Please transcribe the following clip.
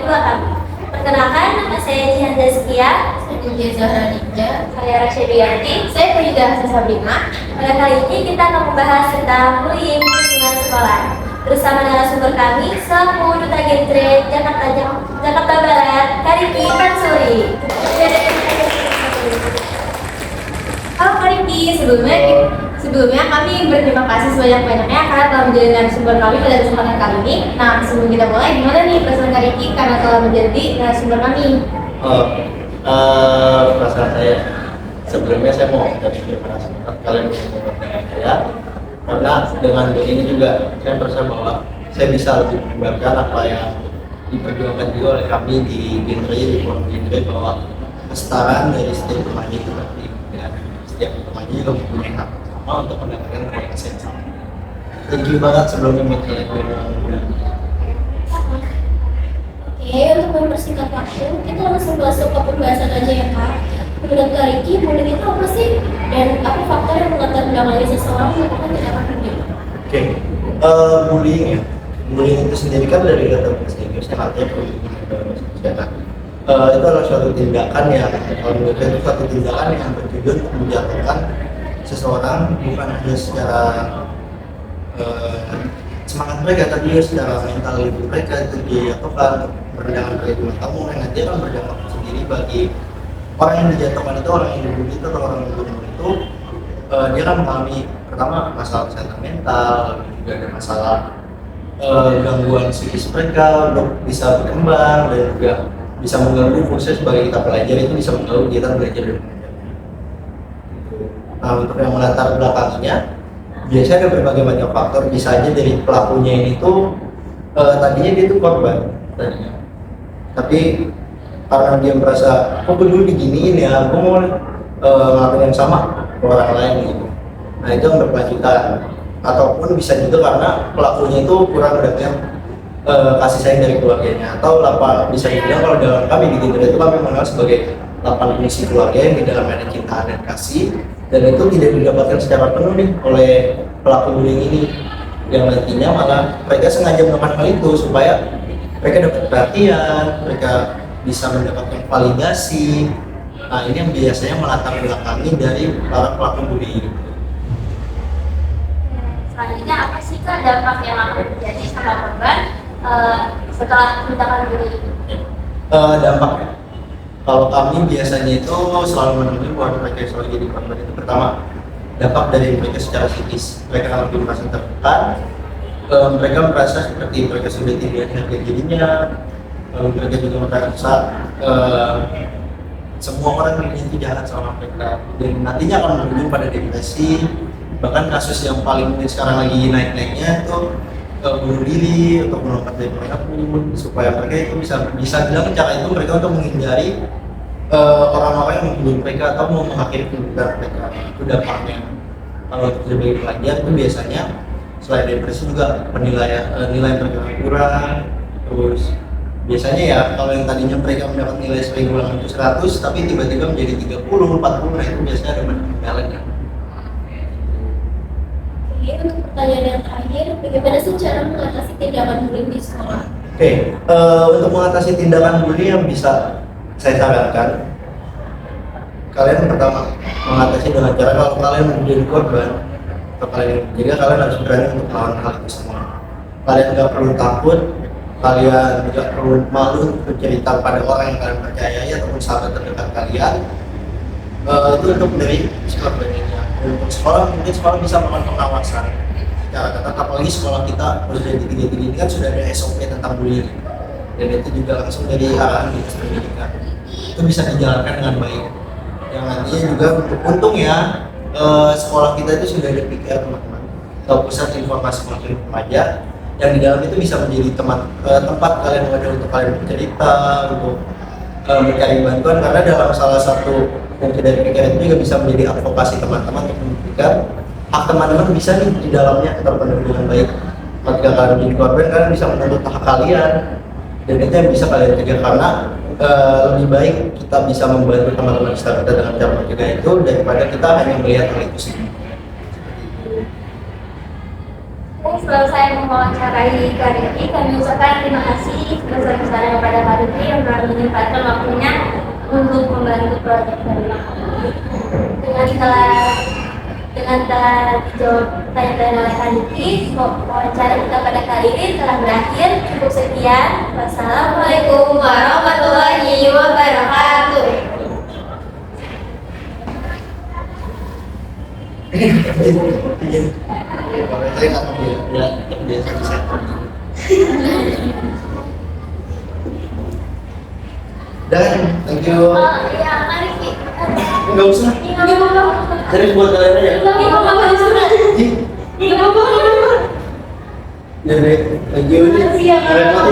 kedua kami. Perkenalkan, nama saya Jihan Zaskia. Saya Zahra Ninja. Saya Rasyidianti. Saya Frida Hasan Sabrina. Pada kali ini kita akan membahas tentang bullying di lingkungan sekolah. Bersama narasumber kami, selaku Duta Genre Jakarta Barat, Kariki Mansuri. Halo Kariki, sebelumnya kami berterima kasih sebanyak-banyaknya karena telah menjadi narasumber kami pada kesempatan kali ini. Nah, sebelum kita mulai, gimana nih perasaan Kariki karena telah menjadi narasumber kami? Perasaan saya sebelumnya saya mau ucapin terima kasih atas kalian bersama dengan saya, karena dengan ini juga saya merasa bahwa saya bisa lebih mengembangkan apa yang diperjuangkan juga oleh kami di forum genre, bahwa kesetaraan dari setiap remaja itu berarti dan setiap remaja juga mempunyai hak sama untuk mendapatkan kualitas yang sama. Thank you banget sebelumnya buat kalian. Oke, untuk mempersingkat waktu, kita langsung masuk ke pembahasan aja ya Kak. Menurut Kariki, bullying itu apa sih? Dan apa faktor yang melatar belakangi seseorang melakukan tindakan bullying? Oke, bullying ya. Bullying itu sendiri kan dari kata bahasa Inggrisnya artinya perundungan dalam bahasa Indonesia. Itu adalah suatu tindakan yang, kalau menurut saya itu suatu tindakan yang bertujuan untuk menjatuhkan seseorang bukan hanya secara semangat mereka, tapi juga secara mental hidup mereka itu dijatuhkan, merendahkan mereka di tamu, yang nanti akan berdampak sendiri bagi orang yang dijatuhkan itu, orang yang dibully itu atau orang yang dibully itu. Dia kan mengalami pertama masalah kesehatan mental, juga ada masalah gangguan psikis mereka untuk bisa berkembang, dan juga bisa mengganggu fungsi sebagai kita pelajar, itu bisa mengganggu kegiatan belajar dan mengajar. Nah, untuk yang melatar belakangnya biasanya ada berbagai macam faktor, bisa aja dari pelakunya ini tuh tadinya dia tuh korban tadinya, tapi karena dia merasa kok dulu diginiin ya, gue mau ngelakuin yang sama ke orang lain gitu. Nah, itu yang berkelanjutan. Ataupun bisa juga karena pelakunya itu kurang mendapatkan kasih sayang dari keluarganya, atau bisa dibilang kalau dalam kami di Genre itu kami mengenal sebagai 8 fungsi keluarga yang di dalamnya ada cinta dan kasih, dan itu tidak didapatkan secara penuh nih oleh pelaku bullying ini, yang nantinya malah mereka sengaja melakukan hal itu supaya mereka dapat perhatian, mereka bisa mendapatkan validasi. Nah, ini yang biasanya melatar belakangi dari para pelaku bullying. Selanjutnya, apa sih Kak dampak yang akan terjadi sama korban setelah tindakan bullying? Dampak kalau kami biasanya itu selalu menemui buat mereka yang selalu jadi korban itu, pertama dampak dari mereka secara psikis, mereka akan lebih merasa tertekan, mereka merasa seperti mereka sudah tidak harga dirinya, mereka juga merasa semua orang itu jahat sama mereka, dan nantinya akan berujung pada depresi. Bahkan kasus yang paling mungkin sekarang lagi naik-naiknya itu bunuh diri atau melompat dari mereka pun, supaya mereka itu bisa bilang cara itu mereka untuk menghindari orang-orang yang membunuh mereka atau mau mengakhiri kehidupan mereka. Itu dampaknya. Kalau untuk sebagai pelajar itu biasanya selain depresi juga nilai mereka kurang. Terus biasanya ya kalau yang tadinya mereka mendapat nilai sebagai ulangan itu 100, tapi tiba-tiba menjadi 30, 40, nah itu biasanya ada penyalahnya. Oke, untuk pertanyaan yang terakhir, bagaimana sih cara mengatasi tindakan bullying di sekolah? Oke, untuk mengatasi tindakan bullying yang bisa saya sarankan, kalian pertama mengatasi dengan cara, kalau kalian menjadi korban atau kalian harus berani untuk melawan hal itu semua. Kalian nggak perlu takut, kalian tidak perlu malu untuk cerita pada orang yang kalian percayai ataupun sahabat terdekat kalian. Itu untuk dari sekolah berikutnya. Untuk sekolah, mungkin sekolah bisa melakukan pengawasan secara ketat, apalagi sekolah kita Presiden 33 ini kan sudah ada SOP tentang bullying, dan itu juga langsung dari arahan dinas pendidikan. Itu bisa dijalankan dengan baik. Yang nantinya juga untung ya, sekolah kita itu sudah ada PKR teman-teman, atau pusat informasi konflik remaja, yang di dalam itu bisa menjadi tempat kalian wadah untuk kalian bercerita, untuk mencari bantuan, karena dalam salah satu fungsi dari PKR itu juga bisa menjadi advokasi teman-teman untuk membuktikan hak teman-teman bisa nih di dalamnya terpenuhi dengan baik. Ketika kalian menjadi korban, kalian bisa menuntut hak kalian, dan itu yang bisa kalian cegah, karena lebih baik kita bisa membantu teman-teman kita dengan cara mencegah itu daripada kita hanya melihat hal itu sendiri. Setelah saya mewawancarai Kariki, kami ucapkan terima kasih sebesar-besarnya kepada Kak menyempatkan waktunya untuk membantu proyek dari Dengan telah dijawab pertanyaan oleh Kak Diki, wawancara kita pada kali ini telah berakhir. Cukup sekian. Wassalamualaikum warahmatullahi wabarakatuh. Kalau saya nggak biasa bisa. Dan thank you. Iya, Kak Diki. Nggak usah. Serius buat kalian aja. Jadi thank you. Keren banget.